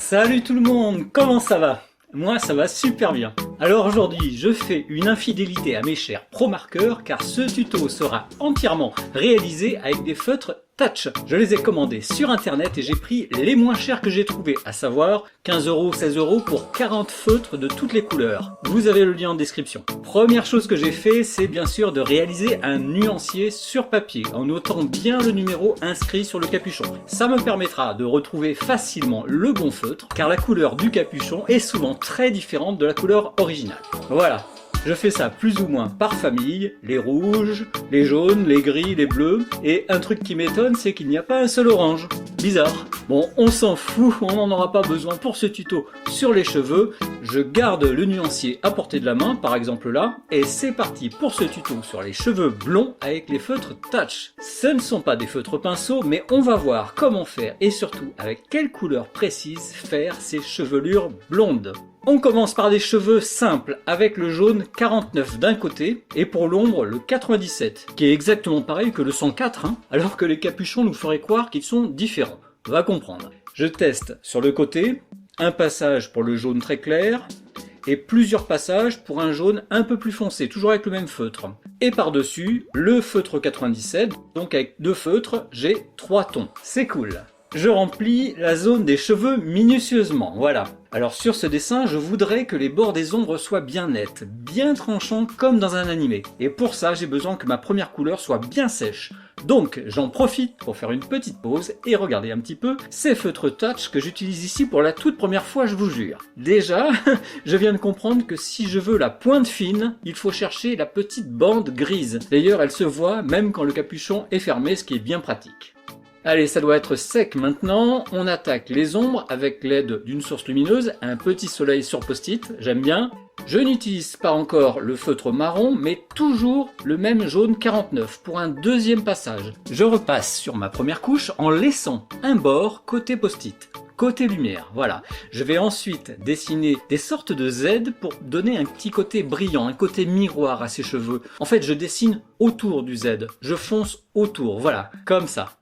Salut tout le monde, comment ça va? Moi ça va super bien. Alors aujourd'hui je fais une infidélité à mes chers pro marqueurs car ce tuto sera entièrement réalisé avec des feutres Touch. Je les ai commandés sur internet et j'ai pris les moins chers que j'ai trouvés, à savoir 15 €, 16 € pour 40 feutres de toutes les couleurs. Vous avez le lien en description. Première chose que j'ai fait, c'est bien sûr de réaliser un nuancier sur papier en notant bien le numéro inscrit sur le capuchon. Ça me permettra de retrouver facilement le bon feutre car la couleur du capuchon est souvent très différente de la couleur originale. Voilà. Je fais ça plus ou moins par famille, les rouges, les jaunes, les gris, les bleus, et un truc qui m'étonne c'est qu'il n'y a pas un seul orange. Bizarre. Bon, on s'en fout, on n'en aura pas besoin pour ce tuto sur les cheveux. Je garde le nuancier à portée de la main, par exemple là, et c'est parti pour ce tuto sur les cheveux blonds avec les feutres Touch. Ce ne sont pas des feutres pinceaux, mais on va voir comment faire et surtout avec quelle couleur précise faire ces chevelures blondes. On commence par des cheveux simples avec le jaune 49 d'un côté et pour l'ombre le 97 qui est exactement pareil que le 104 alors que les capuchons nous feraient croire qu'ils sont différents. On va comprendre. Je teste sur le côté, un passage pour le jaune très clair et plusieurs passages pour un jaune un peu plus foncé, toujours avec le même feutre. Et par-dessus, le feutre 97, donc avec deux feutres, j'ai 3 tons. C'est cool. Je remplis la zone des cheveux minutieusement, voilà. Alors sur ce dessin, je voudrais que les bords des ombres soient bien nets, bien tranchants comme dans un animé. Et pour ça, j'ai besoin que ma première couleur soit bien sèche. Donc j'en profite pour faire une petite pause et regarder un petit peu ces feutres Touch que j'utilise ici pour la toute première fois, je vous jure. Déjà, je viens de comprendre que si je veux la pointe fine, il faut chercher la petite bande grise. D'ailleurs, elle se voit même quand le capuchon est fermé, ce qui est bien pratique. Allez, ça doit être sec maintenant, on attaque les ombres avec l'aide d'une source lumineuse, un petit soleil sur post-it, j'aime bien. Je n'utilise pas encore le feutre marron, mais toujours le même jaune 49 pour un deuxième passage. Je repasse sur ma première couche en laissant un bord côté post-it. Côté lumière, voilà. Je vais ensuite dessiner des sortes de Z pour donner un petit côté brillant, un côté miroir à ces cheveux. En fait, je dessine autour du Z, je fonce autour, voilà, comme ça.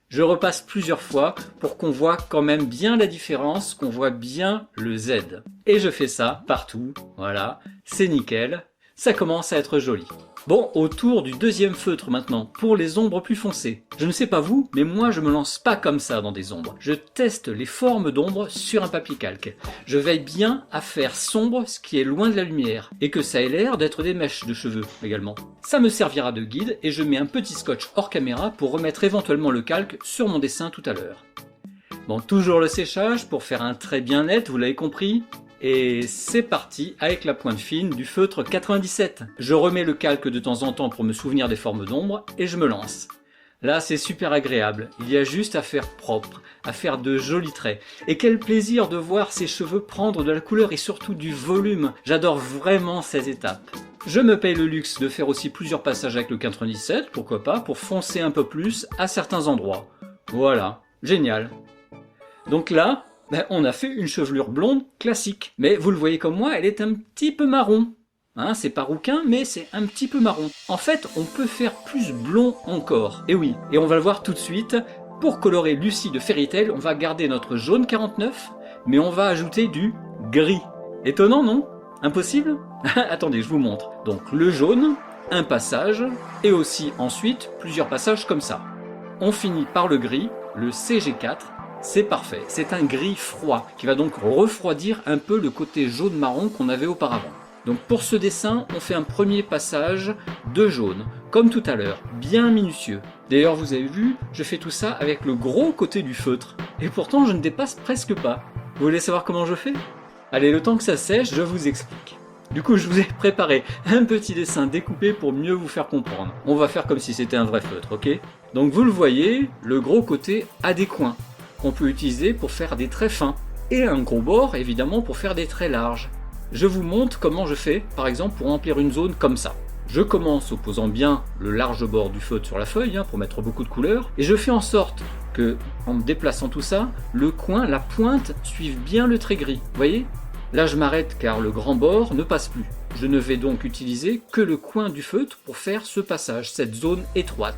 Je repasse plusieurs fois pour qu'on voit quand même bien la différence, qu'on voit bien le Z. Et je fais ça partout, voilà, c'est nickel, ça commence à être joli. Bon, autour du deuxième feutre maintenant, pour les ombres plus foncées. Je ne sais pas vous, mais moi je me lance pas comme ça dans des ombres. Je teste les formes d'ombre sur un papier calque. Je veille bien à faire sombre ce qui est loin de la lumière, et que ça ait l'air d'être des mèches de cheveux également. Ça me servira de guide, et je mets un petit scotch hors caméra pour remettre éventuellement le calque sur mon dessin tout à l'heure. Bon, toujours le séchage pour faire un trait bien net, vous l'avez compris. Et c'est parti avec la pointe fine du feutre 97. Je remets le calque de temps en temps pour me souvenir des formes d'ombre et je me lance. Là c'est super agréable, il y a juste à faire propre, à faire de jolis traits. Et quel plaisir de voir ces cheveux prendre de la couleur et surtout du volume. J'adore vraiment ces étapes. Je me paye le luxe de faire aussi plusieurs passages avec le 97, pourquoi pas, pour foncer un peu plus à certains endroits. Voilà, génial. Donc là, on a fait une chevelure blonde classique. Mais vous le voyez comme moi, elle est un petit peu marron. C'est pas rouquin, mais c'est un petit peu marron. En fait, on peut faire plus blond encore. Et oui, et on va le voir tout de suite. Pour colorer Lucie de Fairy Tail, on va garder notre jaune 49, mais on va ajouter du gris. Étonnant, non? Impossible? Attendez, je vous montre. Donc le jaune, un passage, et aussi ensuite plusieurs passages comme ça. On finit par le gris, le CG4, c'est parfait, c'est un gris froid qui va donc refroidir un peu le côté jaune-marron qu'on avait auparavant. Donc pour ce dessin, on fait un premier passage de jaune, comme tout à l'heure, bien minutieux. D'ailleurs vous avez vu, je fais tout ça avec le gros côté du feutre, et pourtant je ne dépasse presque pas. Vous voulez savoir comment je fais? Allez, le temps que ça sèche, je vous explique. Du coup, je vous ai préparé un petit dessin découpé pour mieux vous faire comprendre. On va faire comme si c'était un vrai feutre, ok? Donc vous le voyez, le gros côté a des coins qu'on peut utiliser pour faire des traits fins, et un gros bord évidemment pour faire des traits larges. Je vous montre comment je fais par exemple pour remplir une zone comme ça. Je commence en posant bien le large bord du feutre sur la feuille pour mettre beaucoup de couleurs, et je fais en sorte que, en déplaçant tout ça, le coin, la pointe suive bien le trait gris, vous voyez? Là je m'arrête car le grand bord ne passe plus. Je ne vais donc utiliser que le coin du feutre pour faire ce passage, cette zone étroite.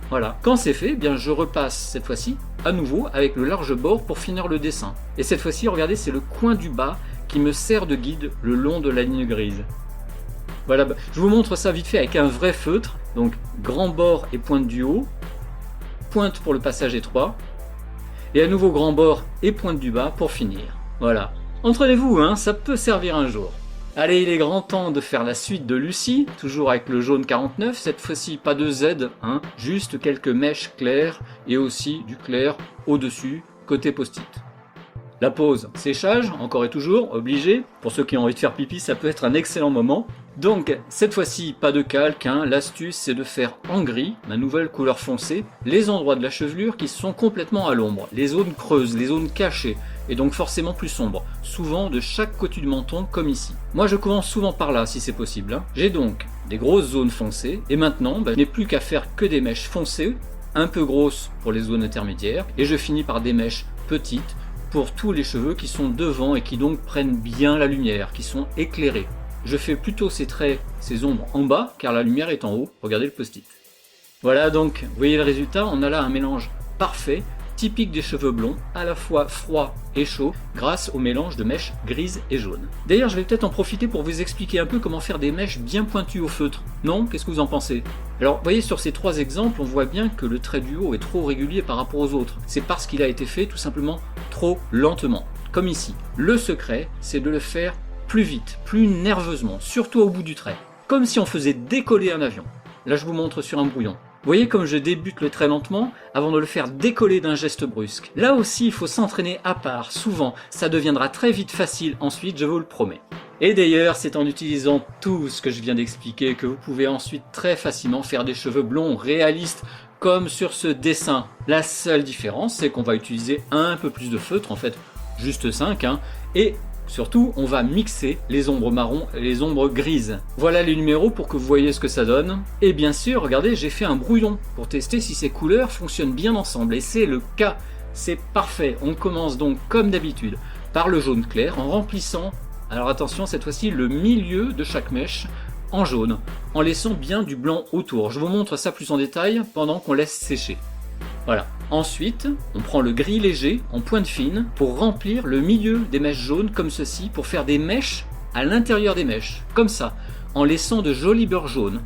Voilà. Quand c'est fait, eh bien je repasse cette fois-ci à nouveau avec le large bord pour finir le dessin. Et cette fois-ci, regardez, c'est le coin du bas qui me sert de guide le long de la ligne grise. Voilà, je vous montre ça vite fait avec un vrai feutre. Donc grand bord et pointe du haut, pointe pour le passage étroit, et à nouveau grand bord et pointe du bas pour finir. Voilà. Entraînez-vous, hein, ça peut servir un jour. Allez, il est grand temps de faire la suite de Lucie, toujours avec le jaune 49, cette fois-ci pas de Z, hein, juste quelques mèches claires et aussi du clair au-dessus, côté post-it. La pause, séchage, encore et toujours, obligé. Pour ceux qui ont envie de faire pipi, ça peut être un excellent moment. Donc, cette fois-ci, pas de calque, hein. L'astuce c'est de faire en gris, ma nouvelle couleur foncée, les endroits de la chevelure qui sont complètement à l'ombre, les zones creuses, les zones cachées, et donc forcément plus sombres, souvent de chaque côté du menton comme ici. Moi je commence souvent par là si c'est possible, hein. J'ai donc des grosses zones foncées, et maintenant je n'ai plus qu'à faire que des mèches foncées, un peu grosses pour les zones intermédiaires, et je finis par des mèches petites pour tous les cheveux qui sont devant et qui donc prennent bien la lumière, qui sont éclairés. Je fais plutôt ces traits, ces ombres en bas, car la lumière est en haut. Regardez le post-it. Voilà donc, vous voyez le résultat, on a là un mélange parfait, typique des cheveux blonds, à la fois froid et chaud, grâce au mélange de mèches grises et jaunes. D'ailleurs, je vais peut-être en profiter pour vous expliquer un peu comment faire des mèches bien pointues au feutre. Non? Qu'est-ce que vous en pensez? Alors, vous voyez, sur ces trois exemples, on voit bien que le trait du haut est trop régulier par rapport aux autres. C'est parce qu'il a été fait tout simplement trop lentement, comme ici. Le secret, c'est de le faire plus vite, plus nerveusement, surtout au bout du trait. Comme si on faisait décoller un avion. Là, je vous montre sur un brouillon. Vous voyez comme je débute le trait lentement avant de le faire décoller d'un geste brusque. Là aussi, il faut s'entraîner à part, souvent. Ça deviendra très vite facile ensuite, je vous le promets. Et d'ailleurs, c'est en utilisant tout ce que je viens d'expliquer que vous pouvez ensuite très facilement faire des cheveux blonds réalistes, comme sur ce dessin. La seule différence, c'est qu'on va utiliser un peu plus de feutre, en fait, juste 5, hein, et surtout, on va mixer les ombres marron et les ombres grises. Voilà les numéros pour que vous voyez ce que ça donne. Et bien sûr, regardez, j'ai fait un brouillon pour tester si ces couleurs fonctionnent bien ensemble. Et c'est le cas, c'est parfait. On commence donc comme d'habitude par le jaune clair en remplissant, alors attention cette fois-ci, le milieu de chaque mèche en jaune, en laissant bien du blanc autour. Je vous montre ça plus en détail pendant qu'on laisse sécher. Voilà. Ensuite, on prend le gris léger en pointe fine pour remplir le milieu des mèches jaunes comme ceci, pour faire des mèches à l'intérieur des mèches, comme ça, en laissant de jolis beurres jaunes.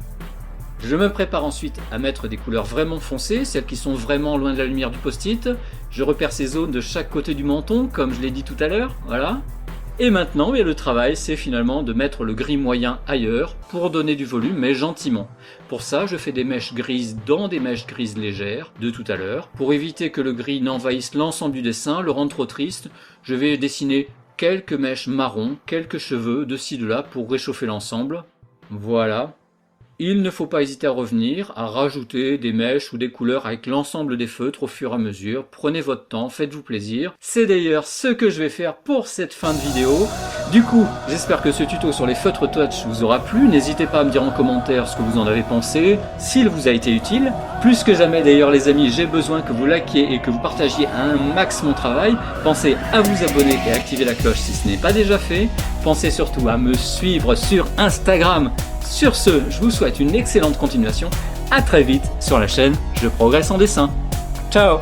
Je me prépare ensuite à mettre des couleurs vraiment foncées, celles qui sont vraiment loin de la lumière du post-it. Je repère ces zones de chaque côté du menton, comme je l'ai dit tout à l'heure, voilà. Et maintenant, le travail, c'est finalement de mettre le gris moyen ailleurs pour donner du volume, mais gentiment. Pour ça, je fais des mèches grises dans des mèches grises légères de tout à l'heure. Pour éviter que le gris n'envahisse l'ensemble du dessin, le rende trop triste, je vais dessiner quelques mèches marron, quelques cheveux de ci de là pour réchauffer l'ensemble. Voilà. Il ne faut pas hésiter à revenir, à rajouter des mèches ou des couleurs avec l'ensemble des feutres au fur et à mesure. Prenez votre temps, faites-vous plaisir. C'est d'ailleurs ce que je vais faire pour cette fin de vidéo. Du coup, j'espère que ce tuto sur les feutres touch vous aura plu. N'hésitez pas à me dire en commentaire ce que vous en avez pensé, s'il vous a été utile. Plus que jamais d'ailleurs les amis, j'ai besoin que vous likiez et que vous partagiez un max mon travail. Pensez à vous abonner et à activer la cloche si ce n'est pas déjà fait. Pensez surtout à me suivre sur Instagram. Sur ce, je vous souhaite une excellente continuation. À très vite sur la chaîne Je Progresse en Dessin. Ciao!